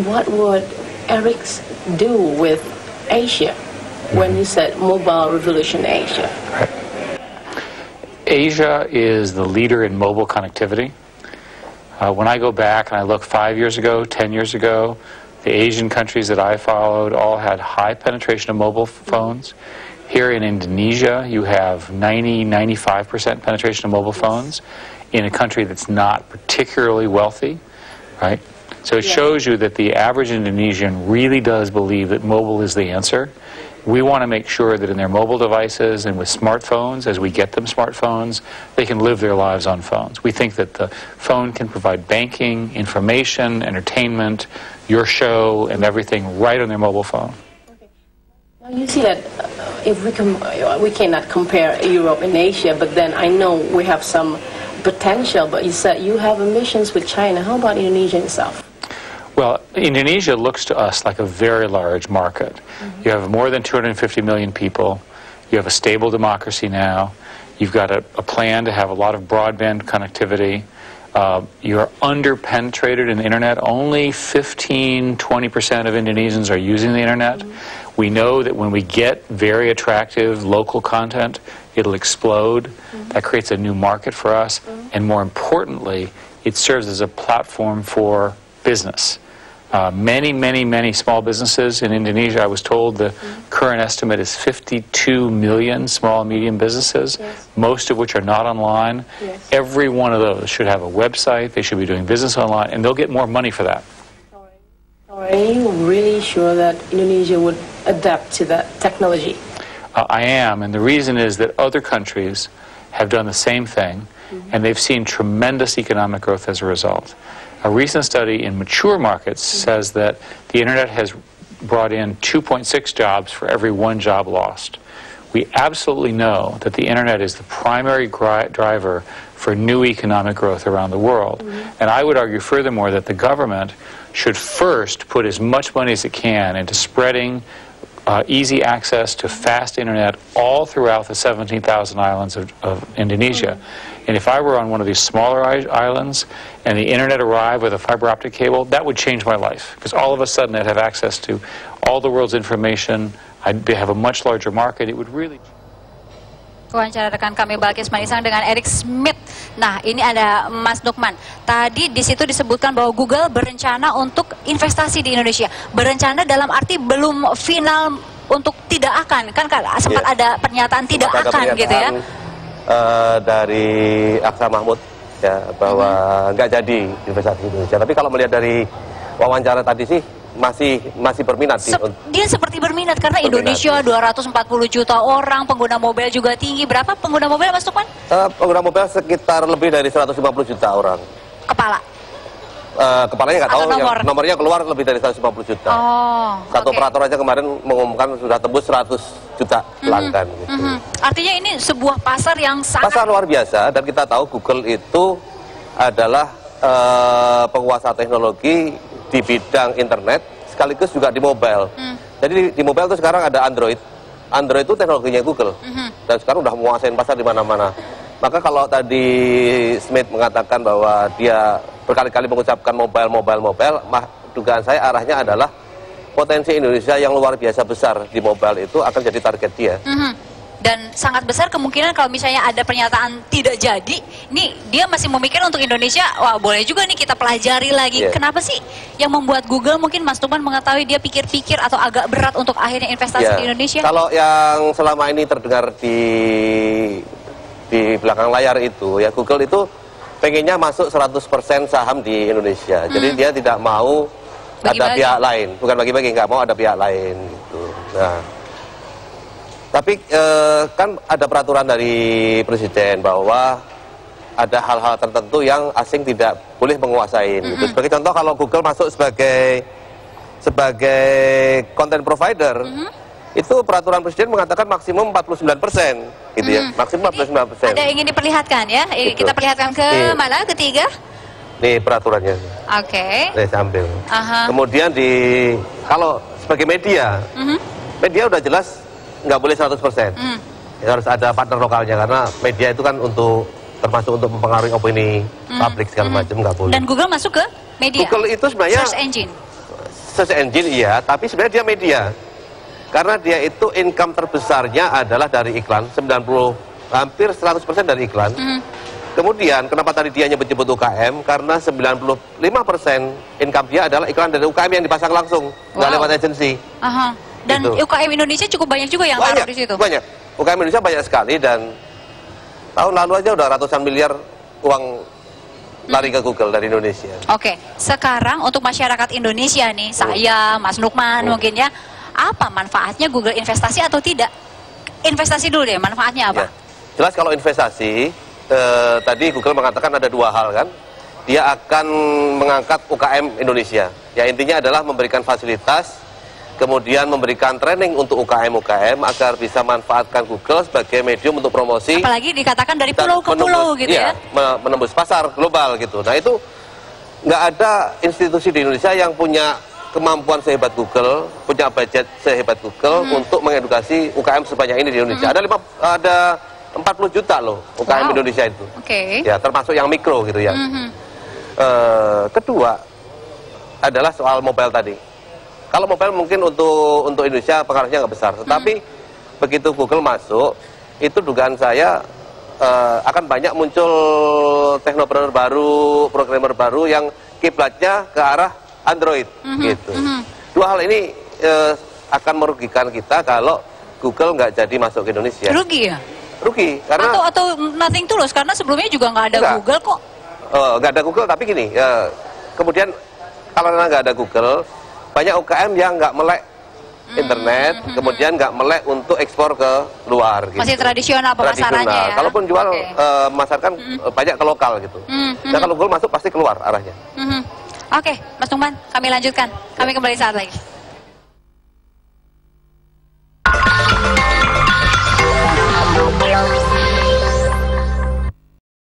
what would Eric do with Asia when you said mobile revolution Asia? Asia is the leader in mobile connectivity. When I go back and I look 5 years ago, 10 years ago, the Asian countries that I followed all had high penetration of mobile phones. Here in Indonesia, you have 95% penetration of mobile phones in a country that's not particularly wealthy, right? So it shows you that the average Indonesian really does believe that mobile is the answer. We want to make sure that in their mobile devices and with smartphones, as we get them smartphones, they can live their lives on phones. We think that the phone can provide banking, information, entertainment, your show, and everything right on their mobile phone. Okay. Now you see that if we cannot compare Europe and Asia, but then I know we have some potential, but you said you have ambitions with China. How about Indonesia itself? Well, Indonesia looks to us like a very large market. You have more than 250 million people. You have a stable democracy now. You've got a plan to have a lot of broadband connectivity. You're under-penetrated in the internet. Only 15–20% of Indonesians are using the internet. We know that when we get very attractive local content, it'll explode. That creates a new market for us. And more importantly, it serves as a platform for business. Many small businesses in Indonesia. I was told the current estimate is 52 million small and medium businesses, most of which are not online. Every one of those should have a website. They should be doing business online, and they'll get more money for that. Are you really sure that Indonesia would adapt to that technology? I am, and the reason is that other countries have done the same thing, and they've seen tremendous economic growth as a result. A recent study in mature markets says that the internet has brought in 2.6 jobs for every 1 job lost. We absolutely know that the internet is the primary driver for new economic growth around the world. And I would argue furthermore that the government should first put as much money as it can into spreading easy access to fast internet all throughout the 17,000 islands of Indonesia. And if I were on one of these smaller islands and the internet arrived with a fiber optic cable, that would change my life. Because all of a sudden I'd have access to all the world's information. I'd have a much larger market. It would really... Wawancara rekan kami Balkis Manisang dengan Eric Schmidt. Nah, ini ada Mas Nukman. Tadi di situ disebutkan bahwa Google berencana untuk investasi di Indonesia. Berencana dalam arti belum final untuk tidak akan. Kan sempat ada pernyataan tidak akan gitu ya. Dari Aksa Mahmud ya bahwa nggak jadi investasi di Indonesia. Tapi kalau melihat dari wawancara tadi sih masih berminat sih. Dia seperti berminat karena Indonesia 240 juta orang, pengguna mobile juga tinggi. Berapa pengguna mobile, Mas Nukman? Pengguna mobile sekitar lebih dari 150 juta orang. Kepala? Kepalanya nggak tahu, nomornya keluar lebih dari 150 juta. Satu operator aja kemarin mengumumkan sudah tembus 100 juta pelanggan. Gitu. Artinya ini sebuah pasar yang sangat... Pasar luar biasa, dan kita tahu Google itu adalah penguasa teknologi di bidang internet, sekaligus juga di mobile. Jadi di mobile itu sekarang ada Android. Android itu teknologinya Google. Dan sekarang udah menguasai pasar di mana-mana. Maka kalau tadi Smith mengatakan bahwa dia berkali-kali mengucapkan mobile, dugaan saya arahnya adalah potensi Indonesia yang luar biasa besar di mobile itu akan jadi target dia. Dan sangat besar kemungkinan kalau misalnya ada pernyataan tidak jadi, nih dia masih memikir untuk Indonesia, wah boleh juga nih kita pelajari lagi. Kenapa sih yang membuat Google, mungkin Mas Nukman mengetahui dia pikir-pikir atau agak berat untuk akhirnya investasi di Indonesia? Kalau yang selama ini terdengar di belakang layar itu, ya Google itu pengennya masuk 100% saham di Indonesia. Jadi dia tidak mau ada pihak lain, bukan bagi-bagi, nggak mau ada pihak lain gitu. Nah, tapi kan ada peraturan dari Presiden bahwa ada hal-hal tertentu yang asing tidak boleh menguasai. Gitu. Sebagai contoh, kalau Google masuk sebagai content provider, itu peraturan Presiden mengatakan maksimum 49%, gitu ya, maksimum 49%. Ada yang ingin diperlihatkan ya? Gitu. Kita perlihatkan ke mana? Ketiga? Nih peraturannya. Oke. Nih sambil. Kemudian kalau sebagai media, media udah jelas nggak boleh 100%. Harus ada partner lokalnya, karena media itu kan termasuk untuk mempengaruhi opini publik segala macam, nggak boleh. Dan Google masuk ke media? Google itu sebenarnya search engine. search engine iya, tapi sebenarnya dia media. Karena dia itu income terbesarnya adalah dari iklan, hampir 100% dari iklan. Kemudian kenapa tadi dia nyebut-nyebut UKM? Karena 95% income dia adalah iklan dari UKM yang dipasang langsung, nggak lewat agensi. Dan gitu. UKM Indonesia cukup banyak juga yang taruh di situ. Banyak. UKM Indonesia banyak sekali, dan tahun lalu aja udah ratusan miliar uang lari ke Google dari Indonesia. Oke, sekarang untuk masyarakat Indonesia nih, saya, Mas Nukman mungkin ya, apa manfaatnya Google investasi atau tidak? Investasi dulu deh, manfaatnya apa? Ya. Jelas kalau investasi, tadi Google mengatakan ada dua hal kan. Dia akan mengangkat UKM Indonesia. Ya intinya adalah memberikan fasilitas, kemudian memberikan training untuk UKM-UKM agar bisa manfaatkan Google sebagai medium untuk promosi. Apalagi dikatakan dari pulau ke pulau gitu ya. Menembus pasar global gitu. Nah itu nggak ada institusi di Indonesia yang punya kemampuan sehebat Google, punya budget sehebat Google untuk mengedukasi UKM sebanyak ini di Indonesia. Ada 40 juta loh UKM Indonesia itu. Ya, termasuk yang mikro gitu ya. Kedua adalah soal mobile tadi. Kalau mobile mungkin untuk Indonesia pengaruhnya nggak besar, tetapi begitu Google masuk, itu dugaan saya akan banyak muncul teknopreneur baru, programmer baru yang kiblatnya ke arah Android gitu. Dua hal ini akan merugikan kita kalau Google nggak jadi masuk ke Indonesia. Rugi ya? Rugi karena atau nothing tulus, karena sebelumnya juga nggak ada Google kok. Nggak ada Google, tapi gini, kemudian kalau nggak ada Google, banyak UKM yang nggak melek internet, kemudian nggak melek untuk ekspor ke luar. Gitu. Masih tradisional pemasarannya ya? Kalaupun jual, memasarkan banyak ke lokal gitu. Dan kalau Google masuk pasti keluar arahnya. Oke, Mas Nukman, kami lanjutkan. Kami kembali saat lagi.